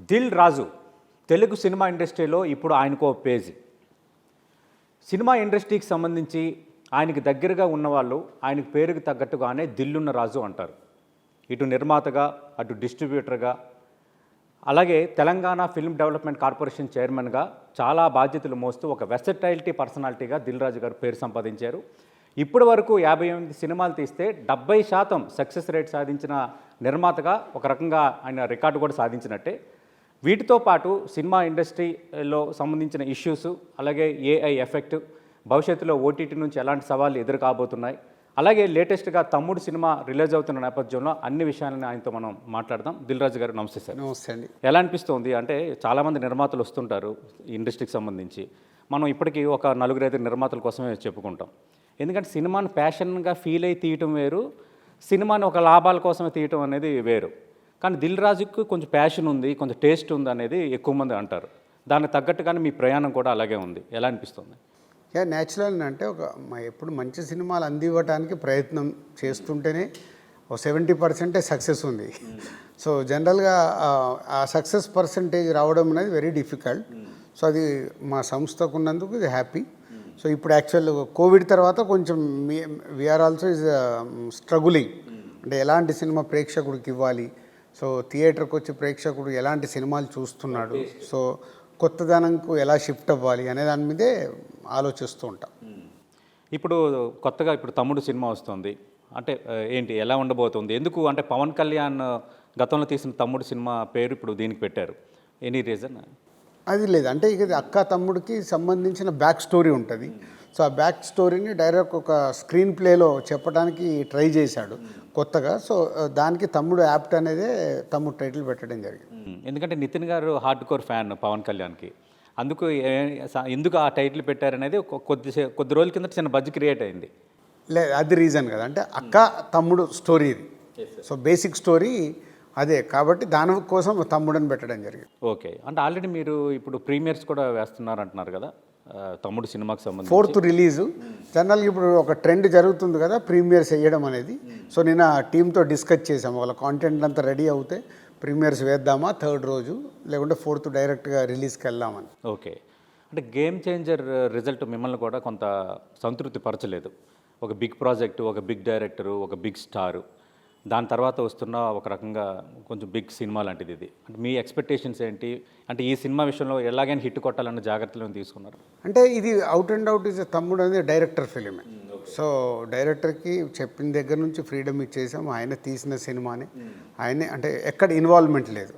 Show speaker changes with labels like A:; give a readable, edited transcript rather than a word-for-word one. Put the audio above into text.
A: Dil Raju Telugu cinema ఇండస్ట్రీలో ఇప్పుడు ఆయనకో page. Cinema ఇండస్ట్రీకి సంబంధించి ఆయనకి దగ్గరగా ఉన్నవాళ్ళు ఆయనకు పేరుకు తగ్గట్టుగానే దిల్లున్న రాజు అంటారు. ఇటు నిర్మాతగా, అటు డిస్ట్రిబ్యూటర్గా, అలాగే తెలంగాణ ఫిల్మ్ డెవలప్మెంట్ కార్పొరేషన్ చైర్మన్గా చాలా బాధ్యతలు మోస్తూ ఒక వెర్సటైలిటీ పర్సనాలిటీగా దిల్ రాజు గారు పేరు సంపాదించారు. ఇప్పటి వరకు 58 సినిమాలు తీస్తే 70% సక్సెస్ రేట్ సాధించిన నిర్మాతగా ఒక రకంగా ఆయన రికార్డు కూడా సాధించినట్టే. వీటితో పాటు సినిమా ఇండస్ట్రీలో సంబంధించిన ఇష్యూస్, అలాగే ఏఐ ఎఫెక్ట్, భవిష్యత్తులో ఓటీటీ నుంచి ఎలాంటి సవాళ్ళు ఎదురు కాబోతున్నాయి, అలాగే లేటెస్ట్గా తమ్ముడు సినిమా రిలీజ్ అవుతున్న నేపథ్యంలో అన్ని విషయాలని ఆయనతో మనం మాట్లాడదాం. దిల్ రాజు గారు నమస్తే సార్.
B: నమస్తే అండి.
A: ఎలా అనిపిస్తుంది అంటే చాలామంది నిర్మాతలు వస్తుంటారు ఇండస్ట్రీకి సంబంధించి. మనం ఇప్పటికీ ఒక 4-5 నిర్మాతల కోసమే చెప్పుకుంటాం. ఎందుకంటే సినిమాను ప్యాషన్గా ఫీల్ అయి తీయటం వేరు, సినిమాని ఒక లాభాల కోసమే తీయటం అనేది వేరు. కానీ దిల్ రాజుకు కొంచెం ప్యాషన్ ఉంది, కొంచెం టేస్ట్ ఉంది అనేది ఎక్కువ మంది అంటారు. దానికి తగ్గట్టుగానే మీ ప్రయాణం కూడా అలాగే ఉంది. ఎలా అనిపిస్తుంది?
B: న్యాచురల్ అంటే ఎప్పుడు మంచి సినిమాలు అందివ్వటానికి ప్రయత్నం చేస్తుంటేనే ఒక 70% సక్సెస్ ఉంది. సో జనరల్గా ఆ సక్సెస్ పర్సంటేజ్ రావడం అనేది వెరీ డిఫికల్ట్. సో అది మా సంస్థకు ఉన్నందుకు ఇది హ్యాపీ. సో ఇప్పుడు యాక్చువల్ కోవిడ్ తర్వాత కొంచెం వీఆర్ ఆల్సో ఈజ్ స్ట్రగులింగ్. అంటే ఎలాంటి సినిమా ప్రేక్షకుడికి ఇవ్వాలి, సో థియేటర్కి వచ్చి ప్రేక్షకుడు ఎలాంటి సినిమాలు చూస్తున్నాడు, సో కొత్తదనంకు ఎలా షిఫ్ట్ అవ్వాలి అనే దాని మీదే ఆలోచిస్తూ ఉంటాం.
A: ఇప్పుడు కొత్తగా తమ్ముడు సినిమా వస్తుంది అంటే ఏంటి, ఎలా ఉండబోతుంది? ఎందుకు అంటే పవన్ కళ్యాణ్ గతంలో తీసిన తమ్ముడు సినిమా పేరు ఇప్పుడు దీనికి పెట్టారు. Any reason?
B: అది లేదు, అంటే ఇక అక్క తమ్ముడికి సంబంధించిన బ్యాక్ స్టోరీ ఉంటుంది. సో ఆ బ్యాక్ స్టోరీని డైరెక్ట్ ఒక స్క్రీన్ ప్లేలో చెప్పడానికి ట్రై చేశాడు కొత్తగా. సో దానికి తమ్ముడు యాప్ట్ అనేదే తమ్ముడు టైటిల్ పెట్టడం జరిగింది.
A: ఎందుకంటే నితిన్ గారు హార్డ్ కోర్ ఫ్యాన్ పవన్ కళ్యాణ్కి, అందుకు ఎందుకు ఆ టైటిల్ పెట్టారనేది కొద్ది రోజుల కింద చిన్న బజ్ క్రియేట్ అయింది.
B: లేదు, అది రీజన్ కదా, అంటే అక్క తమ్ముడు స్టోరీ ఇది. సో బేసిక్ స్టోరీ అదే కాబట్టి దానికోసం తమ్ముడని పెట్టడం జరిగింది.
A: ఓకే, అంటే ఆల్రెడీ మీరు ఇప్పుడు ప్రీమియర్స్ కూడా వేస్తున్నారు అంటున్నారు కదా తమ్ముడు సినిమాకి సంబంధించి.
B: 4th రిలీజు జనరల్గా ఇప్పుడు ఒక ట్రెండ్ జరుగుతుంది కదా ప్రీమియర్స్ వేయడం అనేది. సో నేను ఆ టీంతో డిస్కస్ చేసాము, వాళ్ళ కాంటెంట్ అంతా రెడీ అవుతే ప్రీమియర్స్ వేద్దామా 3rd రోజు, లేకుంటే 4th డైరెక్ట్గా రిలీజ్కి వెళ్దామని.
A: ఓకే, అంటే గేమ్ చేంజర్ రిజల్ట్ మిమ్మల్ని కూడా కొంత సంతృప్తి పరచలేదు. ఒక బిగ్ ప్రాజెక్టు, ఒక బిగ్ డైరెక్టరు, ఒక బిగ్ స్టారు, దాని తర్వాత వస్తున్న ఒక రకంగా కొంచెం బిగ్ సినిమా లాంటిది ఇది. అంటే మీ ఎక్స్పెక్టేషన్స్ ఏంటి? అంటే ఈ సినిమా విషయంలో ఎలాగైనా హిట్ కొట్టాలన్న జాగ్రత్తలను తీసుకున్నారు?
B: అంటే ఇది అవుట్ అండ్ అవుట్ ఇస్ తమ్ముడు అనేది డైరెక్టర్ ఫిలిమే. సో డైరెక్టర్కి చెప్పిన దగ్గర నుంచి ఫ్రీడమ్ ఇచ్చేసాం. ఆయన తీసిన సినిమాని ఆయనే, అంటే ఎక్కడ ఇన్వాల్వ్మెంట్ లేదు.